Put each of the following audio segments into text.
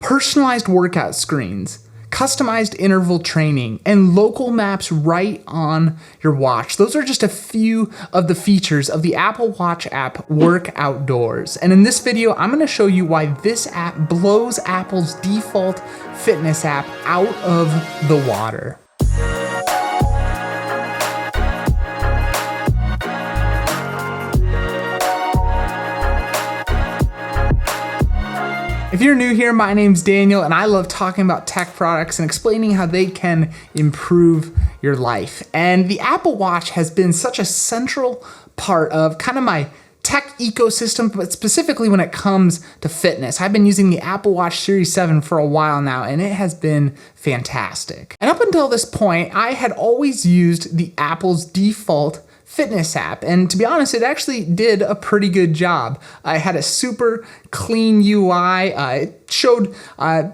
personalized workout screens, customized interval training, and local maps right on your watch. Those are just a few of the features of the Apple Watch app WorkOutDoors. And in this video, I'm going to show you why this app blows Apple's default fitness app out of the water. If you're new here, my name's Daniel, and I love talking about tech products and explaining how they can improve your life. And the Apple Watch has been such a central part of kind of my tech ecosystem, but specifically when it comes to fitness. I've been using the Apple Watch Series 7 for a while now, and it has been fantastic. And up until this point, I had always used the Apple's default fitness app, and to be honest, it actually did a pretty good job. I had a super clean UI. It showed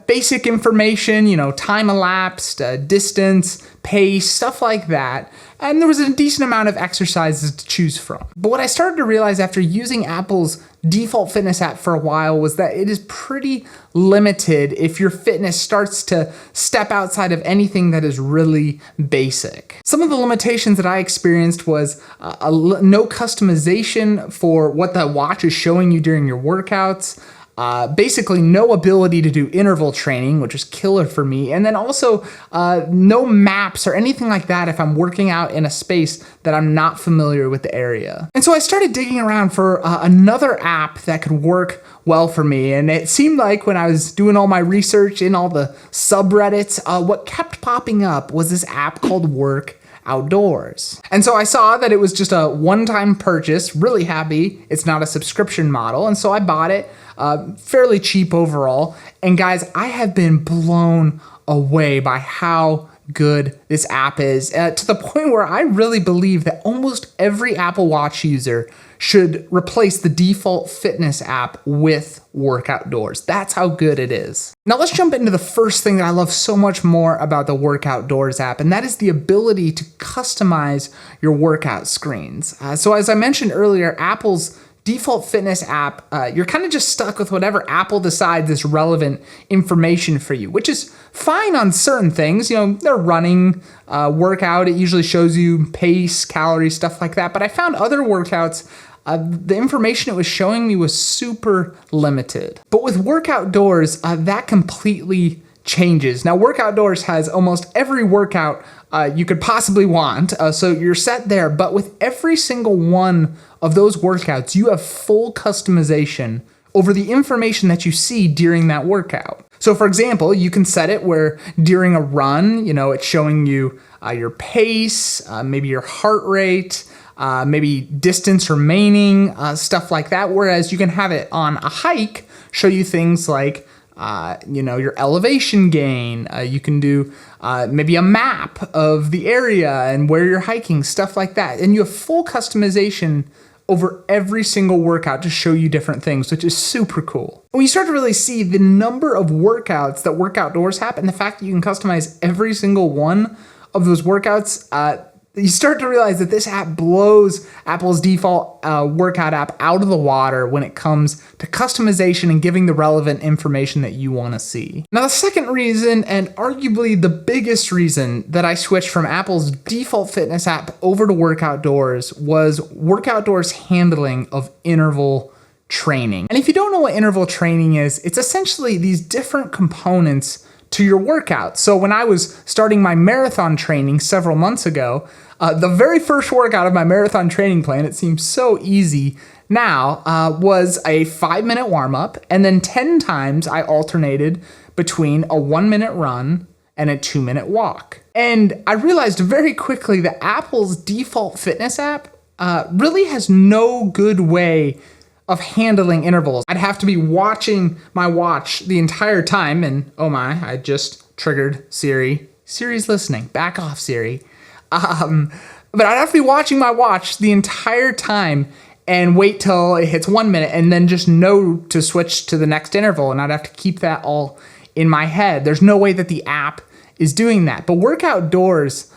basic information, time elapsed, distance, pace, stuff like that. And there was a decent amount of exercises to choose from. But what I started to realize after using Apple's default fitness app for a while was that it is pretty limited if your fitness starts to step outside of anything that is really basic. Some of the limitations that I experienced was no customization for what the watch is showing you during your workouts. Basically no ability to do interval training, which is killer for me. And then also no maps or anything like that if I'm working out in a space that I'm not familiar with the area. And so I started digging around for another app that could work well for me. And it seemed like when I was doing all my research in all the subreddits, what kept popping up was this app called WorkOutDoors. And so I saw that it was just a one-time purchase, really happy. It's not a subscription model. And so I bought it. Fairly cheap overall. And guys, I have been blown away by how good this app is, to the point where I really believe that almost every Apple Watch user should replace the default fitness app with WorkOutDoors. That's how good it is. Now let's jump into the first thing that I love so much more about the WorkOutDoors app, and that is the ability to customize your workout screens. So as I mentioned earlier, Apple's default fitness app, you're kind of just stuck with whatever Apple decides is relevant information for you, which is fine on certain things. They're running workout. It usually shows you pace, calories, stuff like that. But I found other workouts, the information it was showing me was super limited. But with WorkOutDoors, that completely changes. Now, WorkOutDoors has almost every workout you could possibly want, so you're set there. But with every single one of those workouts, you have full customization over the information that you see during that workout. So for example, you can set it where during a run, it's showing you your pace, maybe your heart rate, maybe distance remaining, stuff like that. Whereas you can have it on a hike, show you things like your elevation gain. You can do maybe a map of the area and where you're hiking, stuff like that. And you have full customization over every single workout to show you different things, which is super cool. When you start to really see the number of workouts that WorkOutDoors have and the fact that you can customize every single one of those workouts, you start to realize that this app blows Apple's default workout app out of the water when it comes to customization and giving the relevant information that you want to see. Now, the second reason, and arguably the biggest reason that I switched from Apple's default fitness app over to WorkOutDoors was WorkOutDoors' handling of interval training. And if you don't know what interval training is, it's essentially these different components to your workout. So when I was starting my marathon training several months ago, the very first workout of my marathon training plan, it seems so easy now, was a 5-minute warm-up, and then 10 times I alternated between a 1-minute run and a 2-minute walk. And I realized very quickly that Apple's default fitness app really has no good way of handling intervals. I'd have to be watching my watch the entire time, and oh my, I just triggered Siri. Siri's listening. Back off, Siri. But I'd have to be watching my watch the entire time and wait till it hits 1 minute and then just know to switch to the next interval, and I'd have to keep that all in my head. There's no way that the app is doing that. But WorkOutDoors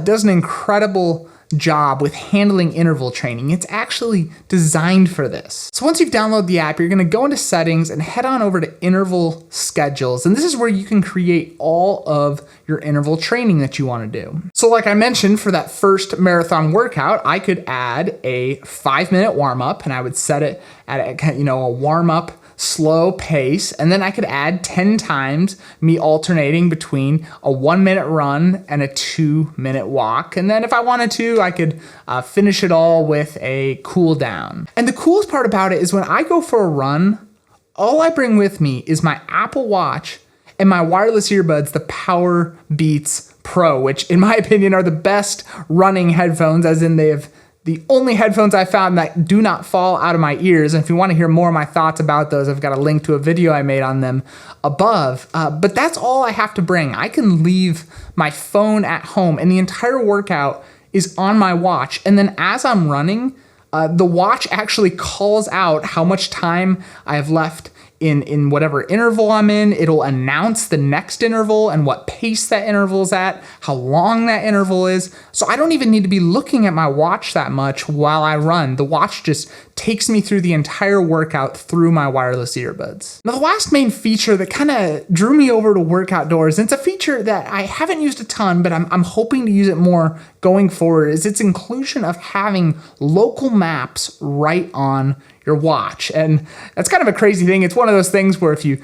does an incredible job with handling interval training. It's actually designed for this. So once you've downloaded the app, you're gonna go into settings and head on over to interval schedules. And this is where you can create all of your interval training that you wanna do. So like I mentioned, for that first marathon workout, I could add a 5-minute warm up, and I would set it at a warm up slow pace, and then I could add 10 times me alternating between a 1-minute run and a 2-minute walk. And then if I wanted to, I could finish it all with a cool down. And the coolest part about it is when I go for a run, all I bring with me is my Apple Watch and my wireless earbuds, the Uppbeat Pro, which in my opinion are the best running headphones, as in they have the only headphones I found that do not fall out of my ears. And if you want to hear more of my thoughts about those, I've got a link to a video I made on them above. But that's all I have to bring. I can leave my phone at home and the entire workout is on my watch. And then as I'm running, the watch actually calls out how much time I have left in whatever interval I'm in. It'll announce the next interval and what pace that interval is at, how long that interval is. So I don't even need to be looking at my watch that much while I run. The watch just takes me through the entire workout through my wireless earbuds. Now, the last main feature that kind of drew me over to WorkOutDoors, and it's a feature that I haven't used a ton, but I'm hoping to use it more going forward, is its inclusion of having local maps right on your watch. And that's kind of a crazy thing. It's one of those things where if you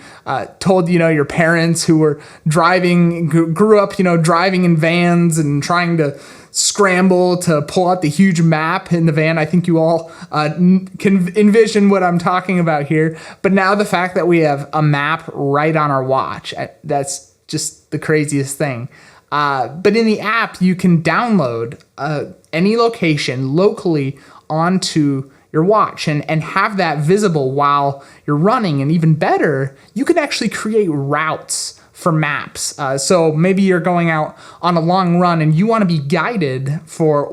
told, your parents who were driving, grew up, driving in vans and trying to scramble to pull out the huge map in the van, I think you all can envision what I'm talking about here. But now the fact that we have a map right on our watch, that's just the craziest thing. But in the app, you can download any location locally onto your watch and have that visible while you're running. And even better, you can actually create routes for maps. So maybe you're going out on a long run and you want to be guided for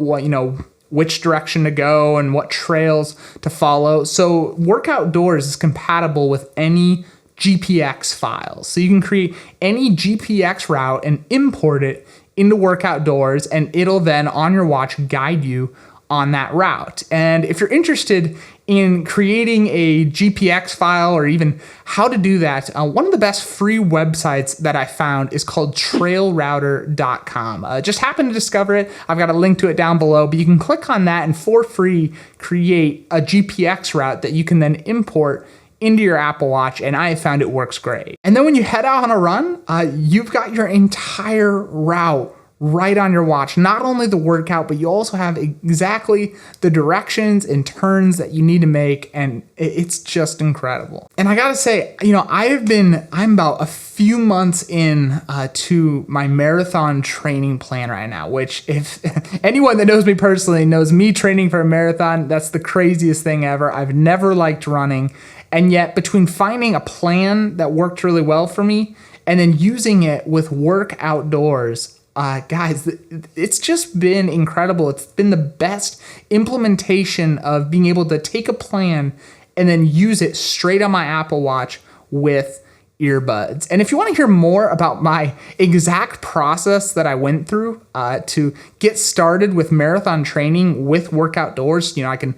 which direction to go and what trails to follow. So WorkOutDoors is compatible with any GPX files. So you can create any GPX route and import it into WorkOutDoors, and it'll then on your watch guide you on that route. And if you're interested in creating a GPX file or even how to do that, one of the best free websites that I found is called Trailrouter.com. Just happened to discover it. I've got a link to it down below, but you can click on that and for free create a GPX route that you can then import into your Apple Watch, and I have found it works great. And then when you head out on a run, you've got your entire route right on your watch. Not only the workout, but you also have exactly the directions and turns that you need to make, and it's just incredible. And I gotta say, I'm about a few months in to my marathon training plan right now, which if anyone that knows me personally knows me training for a marathon, that's the craziest thing ever. I've never liked running. And yet between finding a plan that worked really well for me and then using it with WorkOutDoors, guys, it's just been incredible. It's been the best implementation of being able to take a plan and then use it straight on my Apple Watch with earbuds. And if you want to hear more about my exact process that I went through to get started with marathon training with WorkOutDoors, I can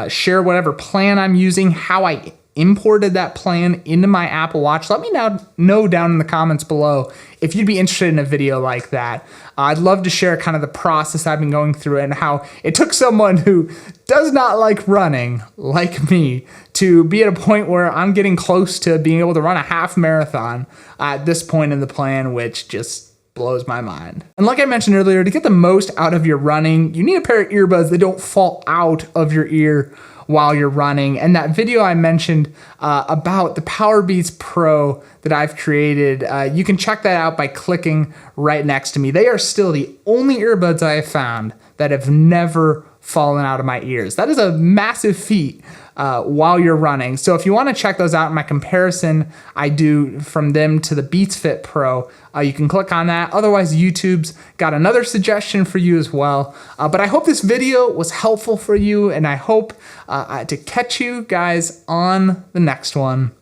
share whatever plan I'm using, how I imported that plan into my Apple Watch. Let me know down in the comments below if you'd be interested in a video like that. I'd love to share kind of the process I've been going through and how it took someone who does not like running, like me, to be at a point where I'm getting close to being able to run a half marathon at this point in the plan, which just blows my mind. And like I mentioned earlier, to get the most out of your running, you need a pair of earbuds that don't fall out of your ear while you're running. And that video I mentioned about the Uppbeat Pro that I've created, you can check that out by clicking right next to me. They are still the only earbuds I have found that have never fallen out of my ears. That is a massive feat while you're running. So if you want to check those out in my comparison I do from them to the Beats Fit Pro, you can click on that. Otherwise, YouTube's got another suggestion for you as well. But I hope this video was helpful for you, and I hope to catch you guys on the next one.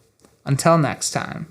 Until next time.